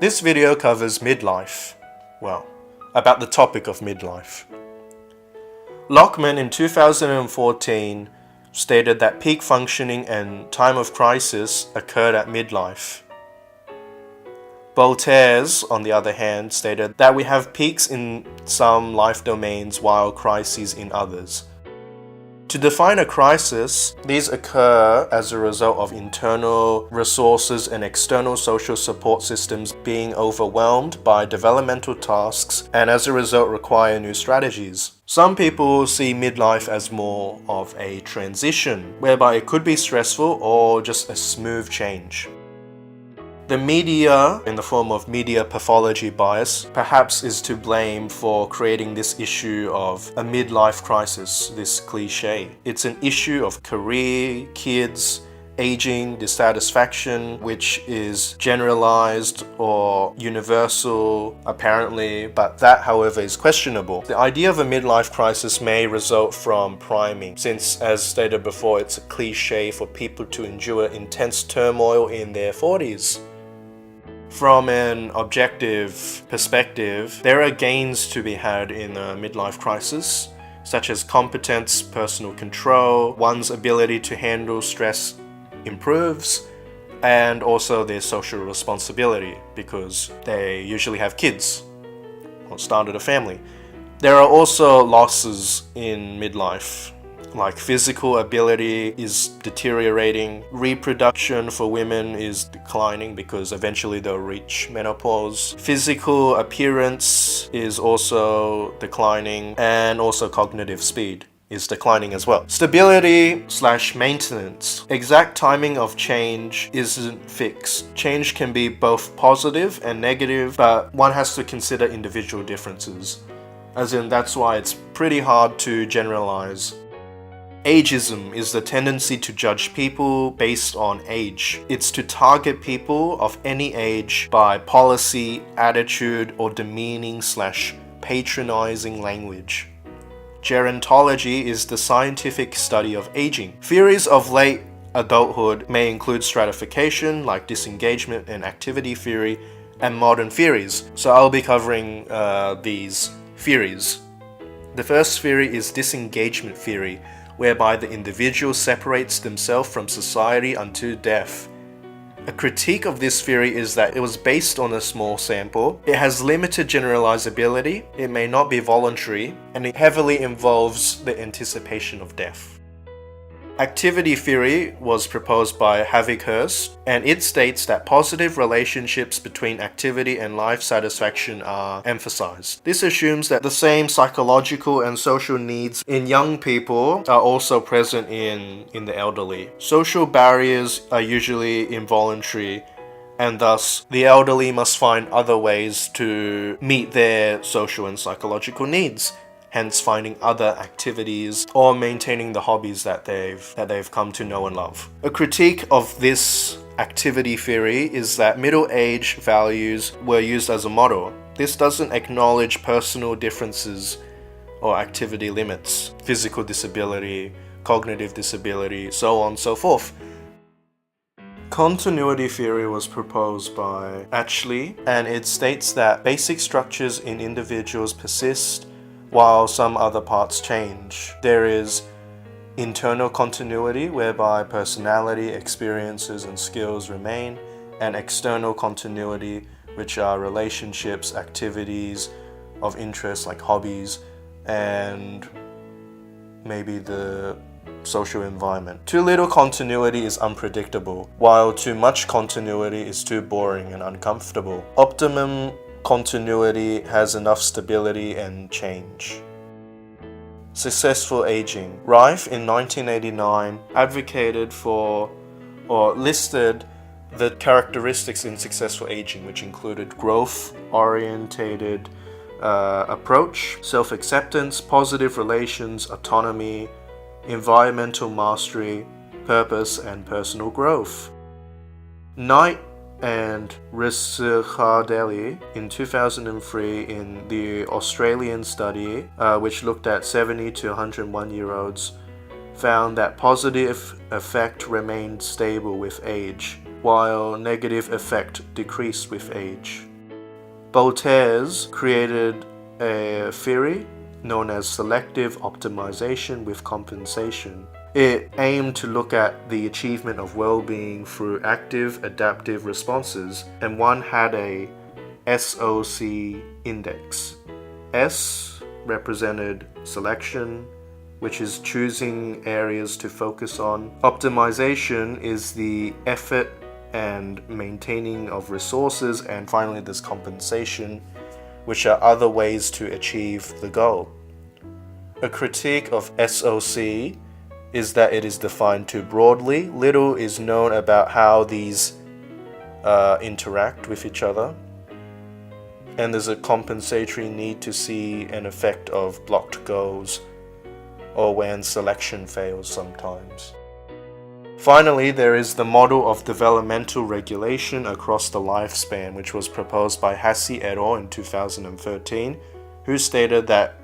This video covers midlife. Well, about the topic of midlife. Lockman in 2014 stated that peak functioning and time of crisis occurred at midlife. Baltes, on the other hand, stated that we have peaks in some life domains while crises in others. To define a crisis, these occur as a result of internal resources and external social support systems being overwhelmed by developmental tasks and as a result require new strategies. Some people see midlife as more of a transition, whereby it could be stressful or just a smooth change. The media, in the form of media pathology bias, perhaps is to blame for creating this issue of a midlife crisis, this cliche. It's an issue of career, kids, aging, dissatisfaction, which is generalized or universal, apparently, but that, however, is questionable. The idea of a midlife crisis may result from priming, since, as stated before, it's a cliche for people to endure intense turmoil in their 40s. From an objective perspective, there are gains to be had in a midlife crisis, such as competence, personal control, one's ability to handle stress improves, and also their social responsibility because they usually have kids or started a family. There are also losses in midlife, like physical ability is deteriorating, reproduction for women is declining because eventually they'll reach menopause, physical appearance is also declining, and also cognitive speed is declining as well. Stability/maintenance. Exact timing of change isn't fixed. Change can be both positive and negative, but one has to consider individual differences. As in, that's why it's pretty hard to generalize. Ageism is the tendency to judge people based on age. It's to target people of any age by policy, attitude, or demeaning/patronizing language. Gerontology is the scientific study of aging. Theories of late adulthood may include stratification, like disengagement and activity theory, and modern theories. So I'll be covering these theories. The first theory is disengagement theory, whereby the individual separates themselves from society unto death. A critique of this theory is that it was based on a small sample, it has limited generalizability, it may not be voluntary, and it heavily involves the anticipation of death. Activity theory was proposed by Hasse, and it states that positive relationships between activity and life satisfaction are emphasized. This assumes that the same psychological and social needs in young people are also present in the elderly. Social barriers are usually involuntary, and thus the elderly must find other ways to meet their social and psychological needs, hence finding other activities or maintaining the hobbies that they've come to know and love. A critique of this activity theory is that middle age values were used as a model. This doesn't acknowledge personal differences or activity limits, physical disability, cognitive disability, so on and so forth. Continuity theory was proposed by Ashley, and it states that basic structures in individuals persist while some other parts change. There is internal continuity, whereby personality, experiences, and skills remain, and external continuity, which are relationships, activities of interest like hobbies, and maybe the social environment. Too little continuity is unpredictable, while too much continuity is too boring and uncomfortable. Optimum continuity has enough stability and change. Successful aging. Rife in 1989 advocated for or listed the characteristics in successful aging, which included growth-orientated approach, self-acceptance, positive relations, autonomy, environmental mastery, purpose, and personal growth. Knight and Riccardelli in 2003 in the Australian study, which looked at 70 to 101-year-olds, found that positive effect remained stable with age, while negative effect decreased with age. Baltes created a theory known as Selective Optimisation with compensation. It aimed to look at the achievement of well-being through active adaptive responses, and one had a SOC index. S represented selection, which is choosing areas to focus on. Optimization is the effort and maintaining of resources, and finally there's compensation, which are other ways to achieve the goal. A critique of SOC is that it is defined too broadly. Little is known about how these interact with each other, and there's a compensatory need to see an effect of blocked goals or when selection fails sometimes. Finally, there is the model of developmental regulation across the lifespan, which was proposed by Hasse et al. In 2013, who stated that,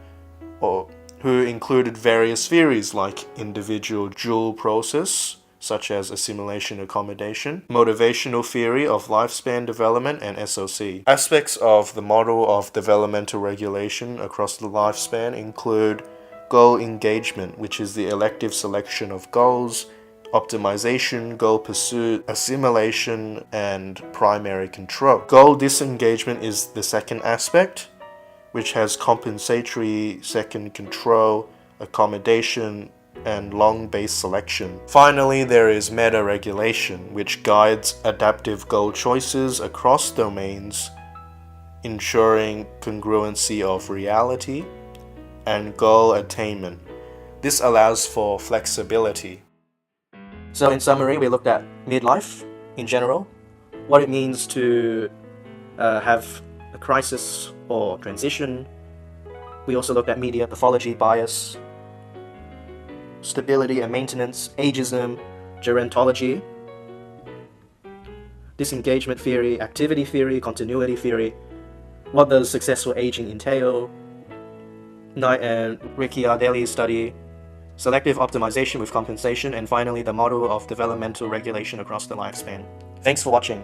who included various theories like individual dual process, such as assimilation accommodation, motivational theory of lifespan development, and SOC. Aspects of the model of developmental regulation across the lifespan include goal engagement, which is the elective selection of goals, optimization, goal pursuit, assimilation, and primary control. Goal disengagement is the second aspect, which has compensatory second control, accommodation, and long-based selection. Finally, there is meta-regulation, which guides adaptive goal choices across domains, ensuring congruency of reality and goal attainment. This allows for flexibility. So in summary, we looked at midlife in general, what it means to have a crisis or transition. We also looked at media, pathology, bias, stability and maintenance, ageism, gerontology, disengagement theory, activity theory, continuity theory, what does successful aging entail, Knight and Riccardelli study, selective optimization with compensation, and finally the model of developmental regulation across the lifespan. Thanks for watching.